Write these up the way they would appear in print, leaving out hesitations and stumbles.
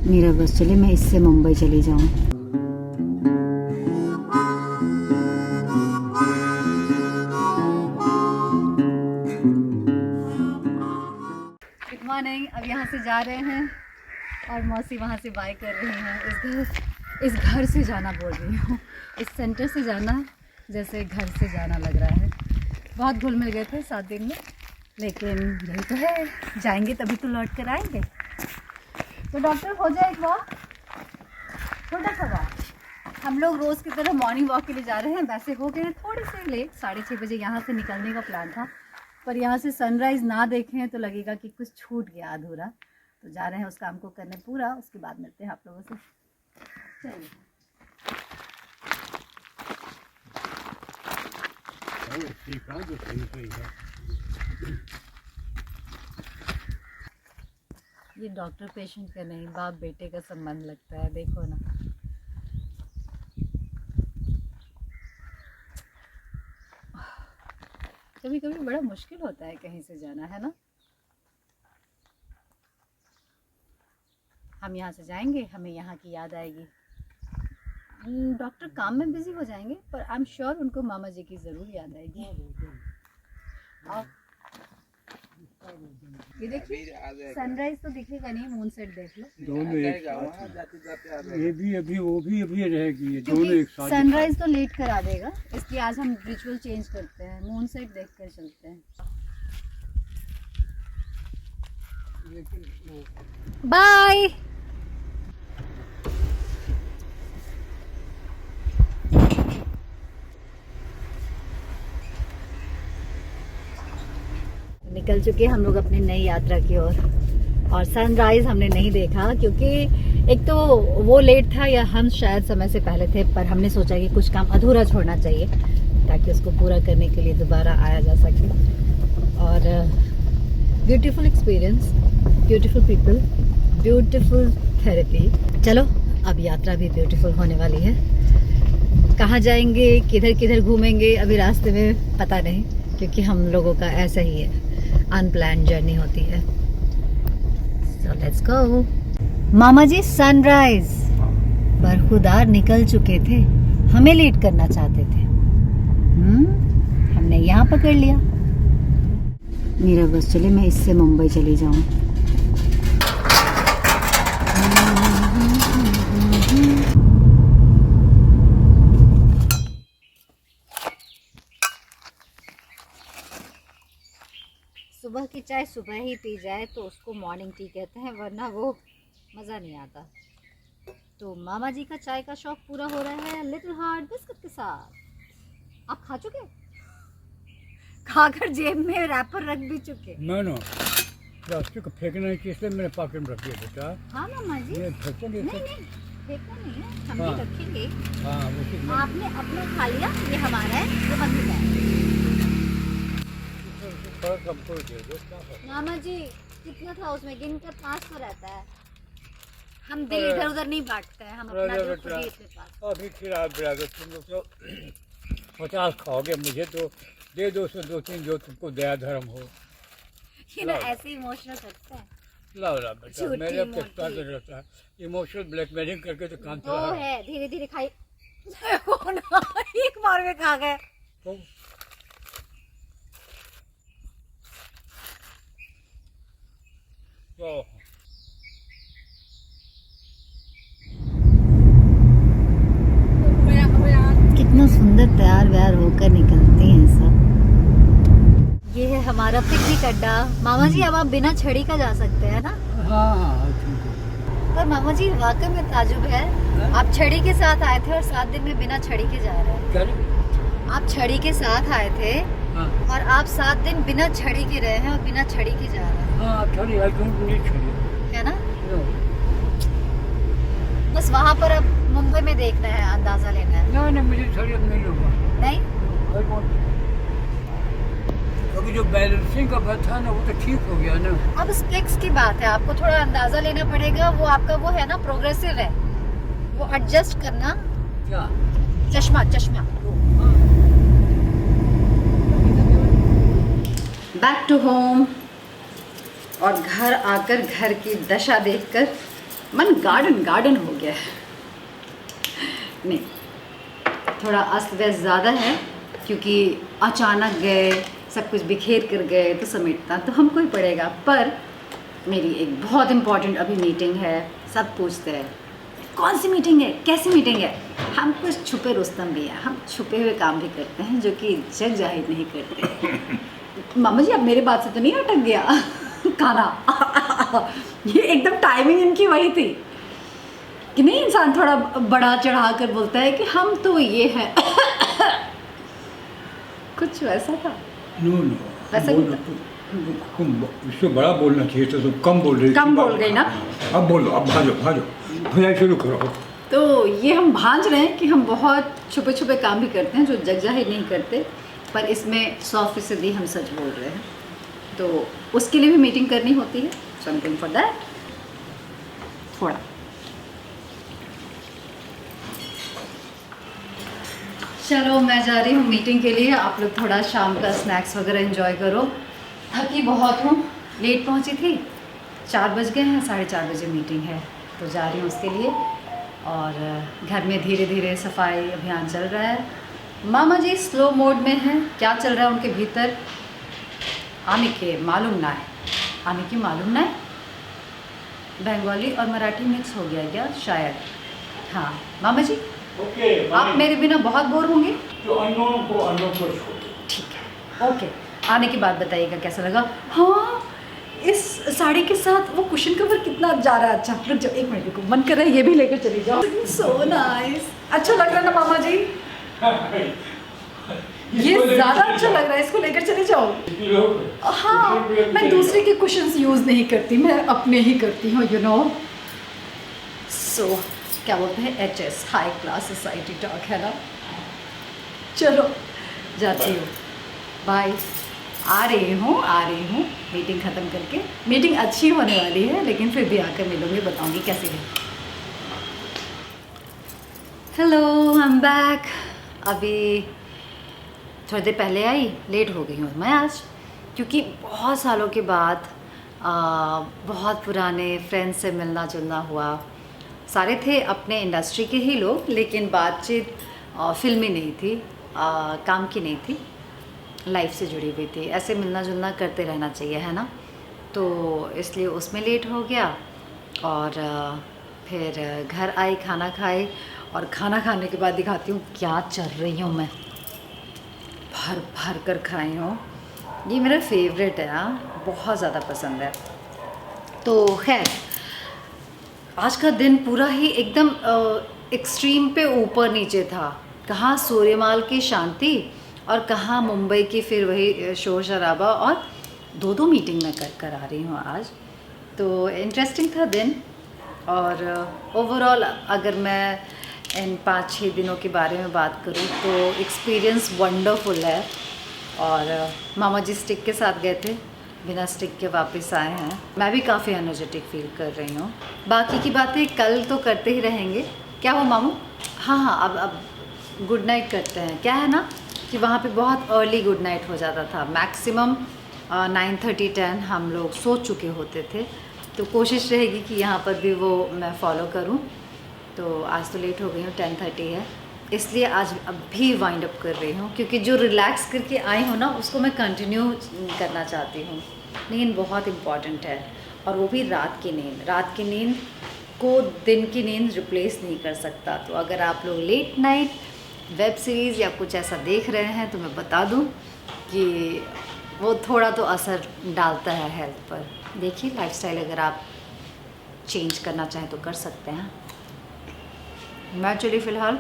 मेरा बस चले, मैं इससे मुंबई चली जाऊँ। Good morning. अब यहाँ से जा रहे हैं और मौसी वहाँ से बाय कर रही हैं। इस घर से जाना बोल रही हूँ, इस सेंटर से जाना जैसे घर से जाना लग रहा है। बहुत घुल मिल गए थे 7 दिन में, लेकिन यही तो है, जाएंगे तभी तो लौट कर आएंगे। तो डॉक्टर हो जाए एक वॉक, छोटा सा वॉक। हम लोग रोज़ की तरह मॉर्निंग वॉक के लिए जा रहे हैं, वैसे हो गए थोड़ी सी लेट। 6:30 बजे यहाँ से निकलने का प्लान था, पर यहाँ से सनराइज़ ना देखें तो लगेगा कि कुछ छूट गया अधूरा। तो जा रहे हैं उस काम को करने पूरा, उसके बाद मिलते हैं आप लोगों से। चलिए। ये डॉक्टर पेशेंट का नहीं, बाप बेटे का संबंध लगता है, देखो ना। कभी कभी बड़ा मुश्किल होता है कहीं से जाना, है ना। हम यहाँ से जाएंगे, हमें यहाँ की याद आएगी। डॉक्टर काम में बिजी हो जाएंगे, पर आई एम श्योर उनको मामा जी की ज़रूर याद आएगी। और ये देखिए, सनराइज तो दिखेगा नहीं, मून सेट देख लो। दोनों एक साथ, ये भी अभी वो भी अभी रहेगी, ये दोनों एक साथ। सनराइज तो लेट करा देगा, इसलिए आज हम रिचुअल चेंज करते हैं, मून सेट देख कर चलते हैं। बाय। निकल चुके हम लोग अपनी नई यात्रा की ओर, और सनराइज हमने नहीं देखा क्योंकि एक तो वो लेट था या हम शायद समय से पहले थे, पर हमने सोचा कि कुछ काम अधूरा छोड़ना चाहिए ताकि उसको पूरा करने के लिए दोबारा आया जा सके। और beautiful experience, beautiful people, beautiful therapy. चलो अब यात्रा भी ब्यूटीफुल होने वाली है। कहाँ जाएंगे, किधर किधर घूमेंगे, अभी रास्ते में पता नहीं, क्योंकि हम लोगों का ऐसा ही है, अनप्लान्ड जर्नी होती है। So let's go. Mama ji sunrise पर खुदार निकल चुके थे, हमें लेट करना चाहते थे। हमने यहाँ पकड़ लिया। मेरा बस चले, मैं इससे मुंबई चली जाऊँ। सुबह की चाय सुबह ही पी जाए तो उसको मॉर्निंग टी कहते हैं, वरना वो मज़ा नहीं आता। तो मामा जी का चाय का शौक पूरा हो रहा है लिटिल हार्ट बिस्कुट के साथ। आप खा चुके? खाकर जेब में रैपर रख भी चुके? नो प्लास्टिक को फेंकना नहीं चाहिए, इसलिए मैंने पॉकेट में रख दिया बेटा। हाँ मामा जी, ये फेंकना नहीं, फेंकना नहीं है, हम हाँ, भी रखेंगे। हाँ, उसी में आपने अपना खा लिया, ये हमारा है, वो बंद हो जाए। मामा जी कितना था उसमें, गिन कर 500 रहता है। हम दिल इधर उधर नहीं बांटते हैं, हम अपना दिल खुद ही इतने पास। अभी खिला तुम लोग तो 50 खाओगे, मुझे तो दे दो, 2-3 जो तुमको दया धर्म हो। ये ना ऐसे इमोशनल करते हैं। लाओ बेटा, मेरे पेशा तो रहता है इमोशनल ब्लैकमेलिंग करके तो काम चला है। धीरे धीरे खाई। एक बार में खा गए। कितना सुंदर तैयार व्यार होकर निकलते हैं सब। ये है हमारा पिकनिक अड्डा। मामा जी अब आप बिना छड़ी का जा सकते हैं ना? हाँ, पर मामा जी वाकई में ताजुब है, आप छड़ी के साथ आए थे और 7 दिन में बिना छड़ी के जा रहे हैं। आप छड़ी के साथ आए थे और आप 7 दिन बिना छड़ी के रहे हैं और बिना छड़ी के जा रहे हैं। हाँ, छड़ी है ना? बस वहाँ पर अब मुंबई में देखना है, अंदाजा लेना है। नहीं, मुझे छड़ी अब नहीं लूँगा। नहीं? क्योंकि जो बैलेंसिंग का बात था ना, वो तो ठीक हो गया ना। अब स्पेक्स की बात है, आपको थोड़ा अंदाजा लेना पड़ेगा। वो आपका वो है ना, प्रोग्रेसिव है, वो एडजस्ट करना। क्या? चश्मा। बैक टू होम, और घर आकर घर की दशा देखकर मन गार्डन गार्डन हो गया है। नहीं, थोड़ा अस्त व्यस्त ज़्यादा है क्योंकि अचानक गए, सब कुछ बिखेर कर गए तो समेटना तो हमको ही पड़ेगा। पर मेरी एक बहुत इम्पॉर्टेंट अभी मीटिंग है। सब पूछते हैं कौन सी मीटिंग है, कैसी मीटिंग है। हम कुछ छुपे रुस्तम भी हैं, हम छुपे हुए काम भी करते हैं जो कि जग जाहिर नहीं करते। मामा जी, अब मेरे बात से तो नहीं अटक गया खाना? ये एकदम टाइमिंग इनकी वही थी कि नहीं, इंसान थोड़ा बड़ा चढ़ा कर बोलता है कि हम तो ये है। कुछ वैसा था। नो वैसा बोलना तुम इससे बड़ा बोलना चाहिए था, तुम कम बोल रही थी। कम बोल गई ना। अब बोलो, अब भाजो भाजो भजाई शुरू करो। तो ये हम भांज रहे हैं कि हम बहुत छुपे छुपे काम भी करते हैं जो जग जाहिर नहीं करते, पर इसमें 100% हम सच बोल रहे हैं। तो उसके लिए भी मीटिंग करनी होती है, so I am going for that. थोड़ा चलो, मैं जा रही हूँ मीटिंग के लिए। आप लोग थोड़ा शाम का स्नैक्स वगैरह एंजॉय करो। थकी बहुत हूँ, लेट पहुँची थी, 4 बज गए हैं, 4:30 बजे मीटिंग है, तो जा रही हूँ उसके लिए। और घर में धीरे धीरे सफाई अभियान चल रहा है। मामा जी स्लो मोड में हैं, क्या चल रहा है उनके भीतर आने के मालूम ना है, आने की मालूम ना है। बंगाली और मराठी मिक्स हो गया क्या शायद? हाँ मामा जी, ओके, आप मेरे बिना बहुत बोर होंगे। तो अननोन को छोड़ो। ठीक है, ओके। आने के बाद बताइएगा कैसा लगा। हाँ, इस साड़ी के साथ वो कुशन कवर कितना जा रहा है। अच्छा रुक जाओ, 1 मिनट रुको, मन कर रहा है ये भी लेकर चली जाओ। सो नाइस, अच्छा लग रहा है ना मामा जी? ये ज़्यादा अच्छा लग रहा है, इसको लेकर चले जाओ। हाँ, मैं दूसरे के कुशन्स यूज़ नहीं करती, मैं अपने ही करती हूँ, यू नो। सो क्या बोलते हैं, HS high class society talk है ना। चलो जाती हूँ, बाय। आ रही हूँ मीटिंग ख़त्म करके। मीटिंग अच्छी होने वाली है, लेकिन फिर भी आकर मिलूँगी, बताऊँगी कैसी रही। Hello, I am back. अभी थोड़ी देर पहले आई, लेट हो गई हूँ मैं आज, क्योंकि बहुत सालों के बाद बहुत पुराने फ्रेंड्स से मिलना जुलना हुआ। सारे थे अपने इंडस्ट्री के ही लोग, लेकिन बातचीत फिल्मी नहीं थी, काम की नहीं थी, लाइफ से जुड़ी हुई थी। ऐसे मिलना जुलना करते रहना चाहिए, है ना। तो इसलिए उसमें लेट हो गया, और फिर घर आई, खाना खाई, और खाना खाने के बाद दिखाती हूँ क्या चल रही हूँ मैं। भर भर कर खाई हूँ, ये मेरा फेवरेट है। हाँ, बहुत ज़्यादा पसंद है। तो खैर, आज का दिन पूरा ही एकदम एक्सट्रीम पे ऊपर नीचे था। कहाँ सूर्यमाल की शांति और कहाँ मुंबई की फिर वही शोर शराबा, और 2 मीटिंग मैं कर आ रही हूँ आज। तो इंटरेस्टिंग था दिन। और ओवरऑल अगर मैं इन 5-6 दिनों के बारे में बात करूँ तो एक्सपीरियंस वंडरफुल है। और मामा जी स्टिक के साथ गए थे, बिना स्टिक के वापस आए हैं। मैं भी काफ़ी एनर्जेटिक फील कर रही हूँ। बाकी की बातें कल तो करते ही रहेंगे। क्या हो मामू? हाँ, अब गुड नाइट करते हैं। क्या है ना कि वहाँ पे बहुत अर्ली गुड नाइट हो जाता था, मैक्सिमम 9:30-10 हम लोग सो चुके होते थे। तो कोशिश रहेगी कि यहाँ पर भी वो मैं फॉलो करूँ। तो आज तो लेट हो गई हूँ, 10:30 है, इसलिए आज अभी वाइंड अप कर रही हूँ, क्योंकि जो रिलैक्स करके आई हूँ ना उसको मैं कंटिन्यू करना चाहती हूँ। नींद बहुत इम्पॉर्टेंट है, और वो भी रात की नींद। रात की नींद को दिन की नींद रिप्लेस नहीं कर सकता। तो अगर आप लोग लेट नाइट वेब सीरीज़ या कुछ ऐसा देख रहे हैं तो मैं बता दूँ कि वो थोड़ा तो असर डालता है हेल्थ पर। देखिए, लाइफस्टाइल अगर आप चेंज करना चाहें तो कर सकते हैं। मैं चली फ़िलहाल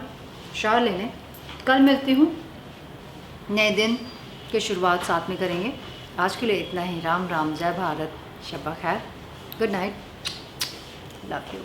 शावर लेने, कल मिलती हूँ, नए दिन की शुरुआत साथ में करेंगे। आज के लिए इतना ही। राम राम, जय भारत, शब्बा खैर, गुड नाइट, लव यू।